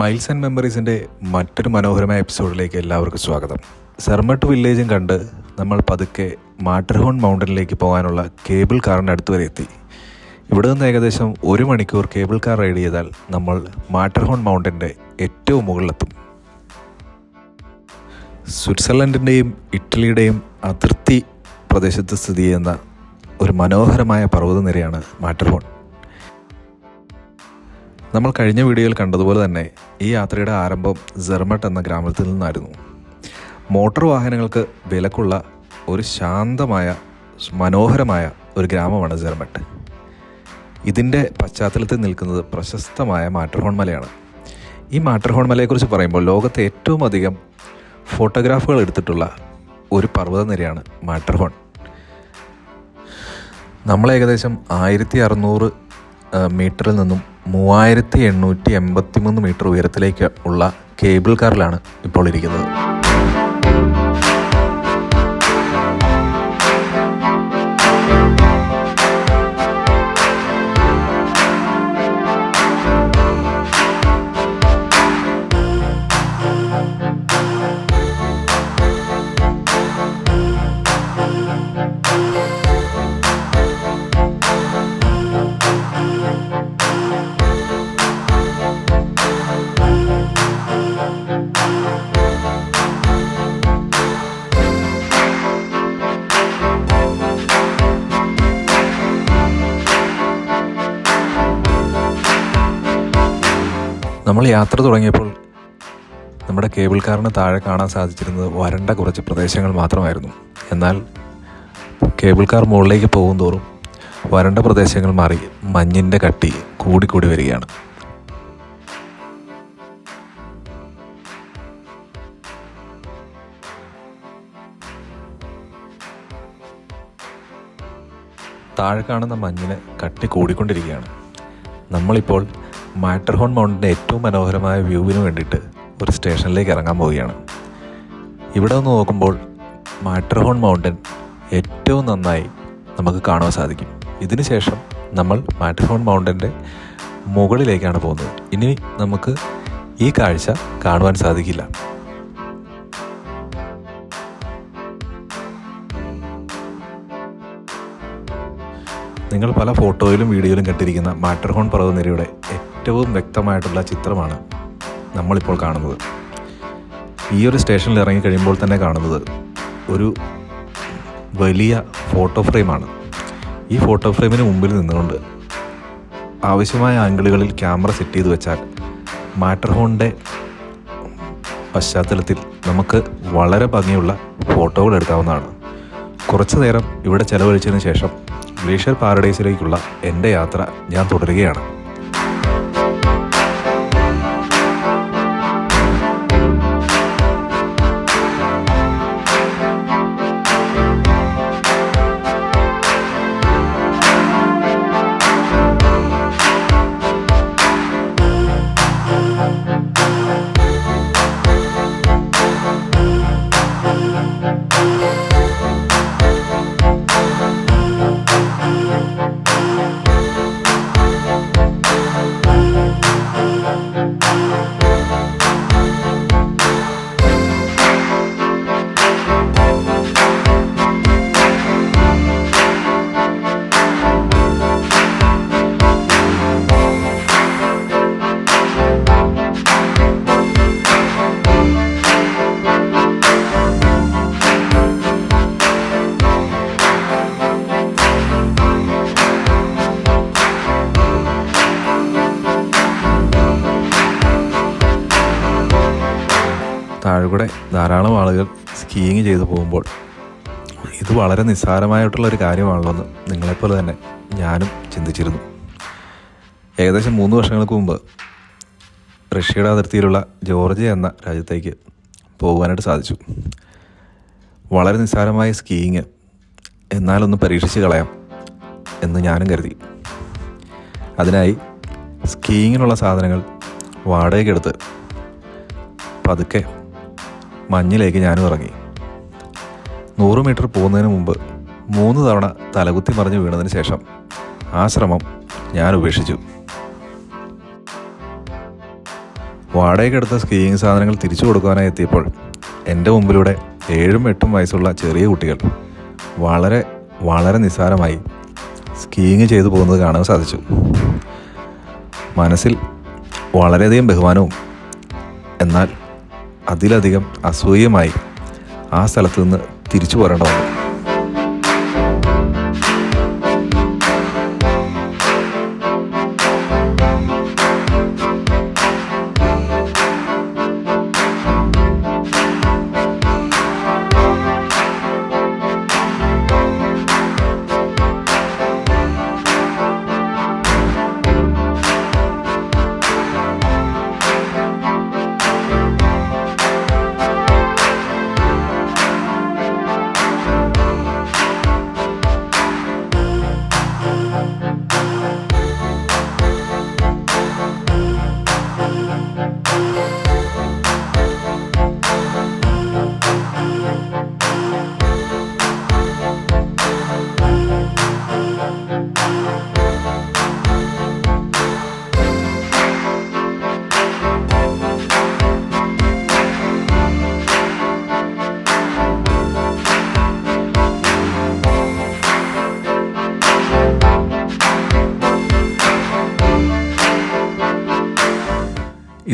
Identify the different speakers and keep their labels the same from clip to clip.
Speaker 1: Miles and മെമ്മറീസിൻ്റെ മറ്റൊരു മനോഹരമായ എപ്പിസോഡിലേക്ക് എല്ലാവർക്കും സ്വാഗതം. സെർമട്ട് വില്ലേജും കണ്ട് നമ്മൾ പതുക്കെ മാറ്റർഹോൺ മൗണ്ടനിലേക്ക് പോകാനുള്ള കേബിൾ കാറിൻ്റെ അടുത്ത് വരെ എത്തി. ഇവിടെ നിന്ന് ഏകദേശം 1 മണിക്കൂർ കേബിൾ കാർ റൈഡ് ചെയ്താൽ നമ്മൾ മാറ്റർഹോൺ മൗണ്ടൻ്റെ ഏറ്റവും മുകളിലെത്തും. സ്വിറ്റ്സർലൻഡിൻ്റെയും ഇറ്റലിയുടെയും അതിർത്തി പ്രദേശത്ത് സ്ഥിതി ചെയ്യുന്ന ഒരു മനോഹരമായ പർവ്വതനിരയാണ് മാറ്റർഹോൺ. നമ്മൾ കഴിഞ്ഞ വീഡിയോയിൽ കണ്ടതുപോലെ തന്നെ ഈ യാത്രയുടെ ആരംഭം സെർമട്ട് എന്ന ഗ്രാമത്തിൽ നിന്നായിരുന്നു. മോട്ടോർ വാഹനങ്ങൾക്ക് വിലക്കുള്ള ഒരു ശാന്തമായ മനോഹരമായ ഒരു ഗ്രാമമാണ് സെർമട്ട്. ഇതിൻ്റെ പശ്ചാത്തലത്തിൽ നിൽക്കുന്നത് പ്രശസ്തമായ മാറ്റർഹോൺ മലയാണ്. ഈ മാറ്റർഹോൺ മലയെക്കുറിച്ച് പറയുമ്പോൾ ലോകത്തെ ഏറ്റവും അധികം ഫോട്ടോഗ്രാഫുകൾ എടുത്തിട്ടുള്ള ഒരു പർവ്വതനിരയാണ് മാറ്റർഹോൺ. നമ്മൾ ഏകദേശം 1600 മീറ്ററിൽ നിന്നും 3883 മീറ്റർ ഉയരത്തിലേക്ക് ഉള്ള കേബിൾ കാറിലാണ് ഇപ്പോൾ ഇരിക്കുന്നത്. നമ്മൾ യാത്ര തുടങ്ങിയപ്പോൾ നമ്മുടെ കേബിൾ കാറിന് താഴെ കാണാൻ സാധിച്ചിരുന്നത് വരണ്ട കുറച്ച് പ്രദേശങ്ങൾ മാത്രമായിരുന്നു. എന്നാൽ കേബിൾ കാർ മുകളിലേക്ക് പോകുന്തോറും വരണ്ട പ്രദേശങ്ങൾ മാറി മഞ്ഞിൻ്റെ കട്ടി കൂടിക്കൂടി വരികയാണ്. താഴെ കാണുന്ന മഞ്ഞിന് കട്ടി കൂടിക്കൊണ്ടിരിക്കുകയാണ്. നമ്മളിപ്പോൾ മാറ്റർഹോൺ മൗണ്ടൻ്റെ ഏറ്റവും മനോഹരമായ വ്യൂവിന് വേണ്ടിയിട്ട് ഒരു സ്റ്റേഷനിലേക്ക് ഇറങ്ങാൻ പോവുകയാണ്. ഇവിടെ നിന്ന് നോക്കുമ്പോൾ മാറ്റർഹോൺ മൗണ്ടൻ ഏറ്റവും നന്നായി നമുക്ക് കാണുവാൻ സാധിക്കും. ഇതിനുശേഷം നമ്മൾ മാറ്റർഹോൺ മൗണ്ടൻ്റെ മുകളിലേക്കാണ് പോകുന്നത്. ഇനി നമുക്ക് ഈ കാഴ്ച കാണുവാൻ സാധിക്കില്ല. നിങ്ങൾ പല ഫോട്ടോയിലും വീഡിയോയിലും കണ്ടിരിക്കുന്ന മാറ്റർഹോൺ പർവ്വതനിരയുടെ ഏറ്റവും വ്യക്തമായിട്ടുള്ള ചിത്രമാണ് നമ്മളിപ്പോൾ കാണുന്നത്. ഈ ഒരു സ്റ്റേഷനിൽ ഇറങ്ങിക്കഴിയുമ്പോൾ തന്നെ കാണുന്നത് ഒരു വലിയ ഫോട്ടോ ഫ്രെയിമാണ്. ഈ ഫോട്ടോ ഫ്രെയിമിന് മുമ്പിൽ നിന്നുകൊണ്ട് ആവശ്യമായ ആംഗിളുകളിൽ ക്യാമറ സെറ്റ് ചെയ്ത് വെച്ചാൽ മാറ്റർഹോണിൻ്റെ പശ്ചാത്തലത്തിൽ നമുക്ക് വളരെ ഭംഗിയുള്ള ഫോട്ടോകൾ എടുക്കാവുന്നതാണ്. കുറച്ചു നേരം ഇവിടെ ചെലവഴിച്ചതിന് ശേഷം ഗ്ലേഷ്യർ പാരഡൈസിലേക്കുള്ള എൻ്റെ യാത്ര ഞാൻ തുടരുകയാണ്. താഴെക്കൂടെ ധാരാളം ആളുകൾ സ്കീയിങ് ചെയ്തു പോകുമ്പോൾ ഇത് വളരെ നിസ്സാരമായിട്ടുള്ളൊരു കാര്യമാണല്ലോ എന്ന് നിങ്ങളെപ്പോലെ തന്നെ ഞാനും ചിന്തിച്ചിരുന്നു. ഏകദേശം 3 വർഷങ്ങൾക്ക് മുമ്പ് റഷ്യയുടെ അതിർത്തിയിലുള്ള ജോർജിയ എന്ന രാജ്യത്തേക്ക് പോകുവാനായിട്ട് സാധിച്ചു. വളരെ നിസ്സാരമായ സ്കീയിങ് എന്നാലൊന്ന് പരീക്ഷിച്ച് കളയാം എന്ന് ഞാനും കരുതി. അതിനായി സ്കീയിങ്ങിനുള്ള സാധനങ്ങൾ വാടകയ്ക്കെടുത്ത് പതുക്കെ മഞ്ഞിലേക്ക് ഞാനും ഇറങ്ങി. 100 മീറ്റർ പോകുന്നതിന് മുമ്പ് 3 തവണ തലകുത്തി മറിഞ്ഞ് വീണതിന് ശേഷം ആ ശ്രമം ഞാൻ ഉപേക്ഷിച്ചു. വാടകയ്ക്കെടുത്ത സ്കീയിങ് സാധനങ്ങൾ തിരിച്ചു കൊടുക്കാനായി എത്തിയപ്പോൾ എൻ്റെ മുമ്പിലൂടെ 7-8 വയസ്സുള്ള ചെറിയ കുട്ടികൾ വളരെ വളരെ നിസ്സാരമായി സ്കീയിങ് ചെയ്തു പോകുന്നത് കാണാൻ സാധിച്ചു. മനസ്സിൽ വളരെയധികം ബഹുമാനവും എന്നാൽ അതിലധികം അസൂയമായി ആ സ്ഥലത്ത് നിന്ന് തിരിച്ചു പോരേണ്ട വന്നു.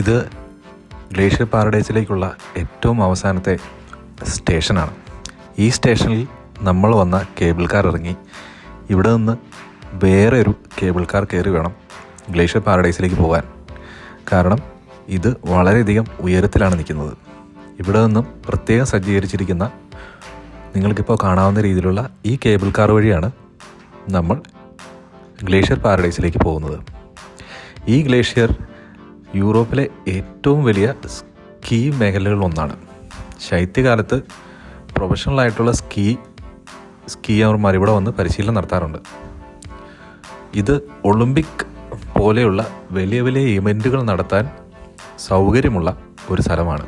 Speaker 1: ഇത് ഗ്ലേഷ്യർ പാരഡൈസിലേക്കുള്ള ഏറ്റവും അവസാനത്തെ സ്റ്റേഷനാണ്. ഈ സ്റ്റേഷനിൽ നമ്മൾ വന്ന കേബിൾ കാർ ഇറങ്ങി ഇവിടെ നിന്ന് വേറെ ഒരു കേബിൾ കാർ കയറി വേണം ഗ്ലേഷ്യർ പാരഡൈസിലേക്ക് പോകാൻ. കാരണം ഇത് വളരെയധികം ഉയരത്തിലാണ് നിൽക്കുന്നത്. ഇവിടെ നിന്നും പ്രത്യേകം സജ്ജീകരിച്ചിരിക്കുന്ന നിങ്ങൾക്കിപ്പോൾ കാണാവുന്ന രീതിയിലുള്ള ഈ കേബിൾ കാർ വഴിയാണ് നമ്മൾ ഗ്ലേഷ്യർ പാരഡൈസിലേക്ക് പോകുന്നത്. ഈ ഗ്ലേഷ്യർ യൂറോപ്പിലെ ഏറ്റവും വലിയ സ്കീ മേഖലകളിലൊന്നാണ്. ശൈത്യകാലത്ത് പ്രൊഫഷണലായിട്ടുള്ള സ്കീയർമാർ ഇവിടെ വന്ന് പരിശീലനം നടത്താറുണ്ട്. ഇത് ഒളിമ്പിക് പോലെയുള്ള വലിയ വലിയ ഇവൻറ്റുകൾ നടത്താൻ സൗകര്യമുള്ള ഒരു സ്ഥലമാണ്.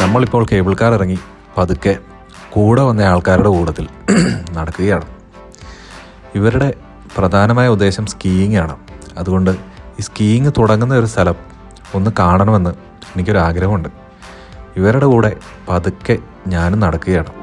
Speaker 1: നമ്മളിപ്പോൾ കേബിൾ കാർ ഇറങ്ങി പതുക്കെ കൂടെ വന്ന ആൾക്കാരുടെ കൂട്ടത്തിൽ നടക്കുകയാണ്. ഇവരുടെ പ്രധാനമായ ഉദ്ദേശം സ്കീയിങ് ആണ്. അതുകൊണ്ട് ഈ സ്കീയിങ് തുടങ്ങുന്ന ഒരു സ്ഥലം ഒന്ന് കാണണമെന്ന് എനിക്കൊരാഗ്രഹമുണ്ട്. ഇവരുടെ കൂടെ പതുക്കെ ഞാനും നടക്കുകയാണ്.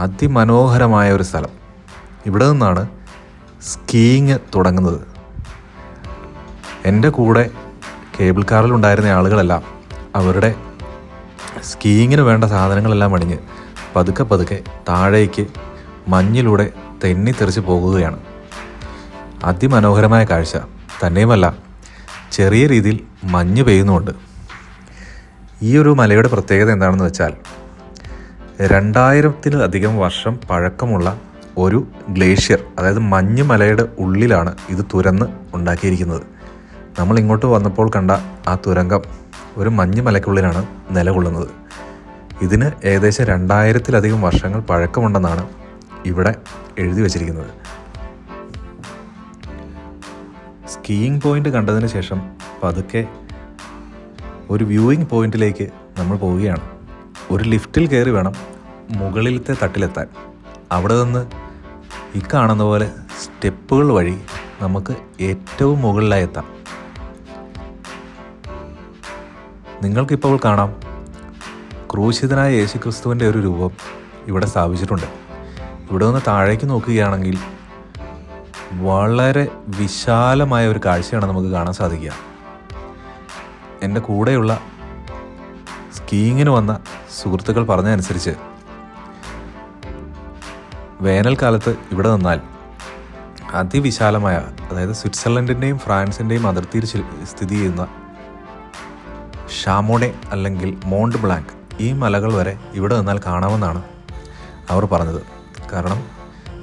Speaker 1: അതിമനോഹരമായ ഒരു സ്ഥലം. ഇവിടെ നിന്നാണ് സ്കീയിങ് തുടങ്ങുന്നത്. എൻ്റെ കൂടെ കേബിൾ കാറിലുണ്ടായിരുന്ന ആളുകളെല്ലാം അവരുടെ സ്കീയിങ്ങിന് വേണ്ട സാധനങ്ങളെല്ലാം അണിഞ്ഞ് പതുക്കെ പതുക്കെ താഴേക്ക് മഞ്ഞിലൂടെ തെന്നിത്തെറിച്ച് പോകുകയാണ്. അതിമനോഹരമായ കാഴ്ച. തന്നെയുമല്ല, ചെറിയ രീതിയിൽ മഞ്ഞ് പെയ്യുന്നുമുണ്ട്. ഈ ഒരു മലയുടെ പ്രത്യേകത എന്താണെന്ന് വെച്ചാൽ 2000-ലധികം വർഷം പഴക്കമുള്ള ഒരു ഗ്ലേഷ്യർ, അതായത് മഞ്ഞ് മലയുടെ ഉള്ളിലാണ് ഇത് തുരന്ന് ഉണ്ടാക്കിയിരിക്കുന്നത്. നമ്മൾ ഇങ്ങോട്ട് വന്നപ്പോൾ കണ്ട ആ തുരങ്കം ഒരു മഞ്ഞ് മലയ്ക്കുള്ളിലാണ് നിലകൊള്ളുന്നത്. ഇതിന് ഏകദേശം 2000-ലധികം വർഷങ്ങൾ പഴക്കമുണ്ടെന്നാണ് ഇവിടെ എഴുതി വച്ചിരിക്കുന്നത്. സ്കീയിങ് പോയിൻ്റ് കണ്ടതിന് ശേഷം പതുക്കെ ഒരു വ്യൂയിങ് പോയിന്റിലേക്ക് നമ്മൾ പോവുകയാണ്. ഒരു ലിഫ്റ്റിൽ കയറി വേണം മുകളിലത്തെ തട്ടിലെത്താൻ. അവിടെ നിന്ന് ഈ കാണുന്ന പോലെ സ്റ്റെപ്പുകൾ വഴി നമുക്ക് ഏറ്റവും മുകളിലായി എത്താം. നിങ്ങൾക്കിപ്പോൾ കാണാം ക്രൂശിതനായ യേശുക്രിസ്തുവിൻ്റെ ഒരു രൂപം ഇവിടെ സ്ഥാപിച്ചിട്ടുണ്ട്. ഇവിടെ നിന്ന് താഴേക്ക് നോക്കുകയാണെങ്കിൽ വളരെ വിശാലമായ ഒരു കാഴ്ചയാണ് നമുക്ക് കാണാൻ സാധിക്കുക. എൻ്റെ കൂടെയുള്ള സ്കീയിങ്ങിന് വന്ന സുഹൃത്തുക്കൾ പറഞ്ഞതനുസരിച്ച് വേനൽക്കാലത്ത് ഇവിടെ നിന്നാൽ അതിവിശാലമായ, അതായത് സ്വിറ്റ്സർലൻഡിൻ്റെയും ഫ്രാൻസിൻ്റെയും അതിർത്തിയിൽ സ്ഥിതി ചെയ്യുന്ന ഷാമോണെ അല്ലെങ്കിൽ മോണ്ട് ബ്ലാങ്ക്, ഈ മലകൾ വരെ ഇവിടെ നിന്നാൽ കാണാമെന്നാണ് അവർ പറഞ്ഞത്. കാരണം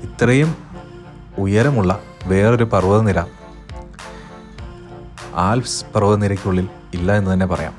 Speaker 1: ഇത്രയും ഉയരമുള്ള വേറൊരു പർവ്വതനിര ആൽപ്സ് പർവ്വതനിരയ്ക്കുള്ളിൽ ഇല്ല എന്ന് തന്നെ പറയാം.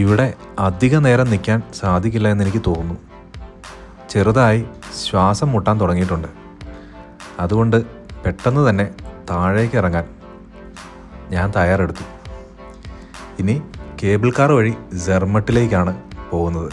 Speaker 1: ഇവിടെ അധിക നേരം നിൽക്കാൻ സാധിക്കില്ല എന്നെനിക്ക് തോന്നുന്നു. ചെറുതായി ശ്വാസം മുട്ടാൻ തുടങ്ങിയിട്ടുണ്ട്. അതുകൊണ്ട് പെട്ടെന്ന് തന്നെ താഴേക്ക് ഇറങ്ങാൻ ഞാൻ തയ്യാറെടുത്തു. ഇനി കേബിൾ കാർ വഴി സെർമട്ടിലേക്കാണ് പോകുന്നത്.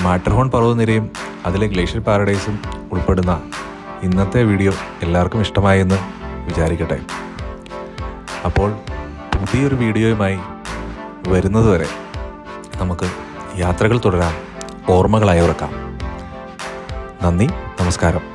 Speaker 1: മാറ്റർഹോൺ പർവ്വതനിരയും അതിലെ ഗ്ലേഷ്യർ പാരഡൈസും ഉൾപ്പെടുന്ന ഇന്നത്തെ വീഡിയോ എല്ലാവർക്കും ഇഷ്ടമായി എന്ന് വിചാരിക്കട്ടെ. അപ്പോൾ പുതിയൊരു വീഡിയോയുമായി വരുന്നതുവരെ നമുക്ക് യാത്രകൾ തുടരാം, ഓർമ്മകളായി ഉറക്കാം. നന്ദി, നമസ്കാരം.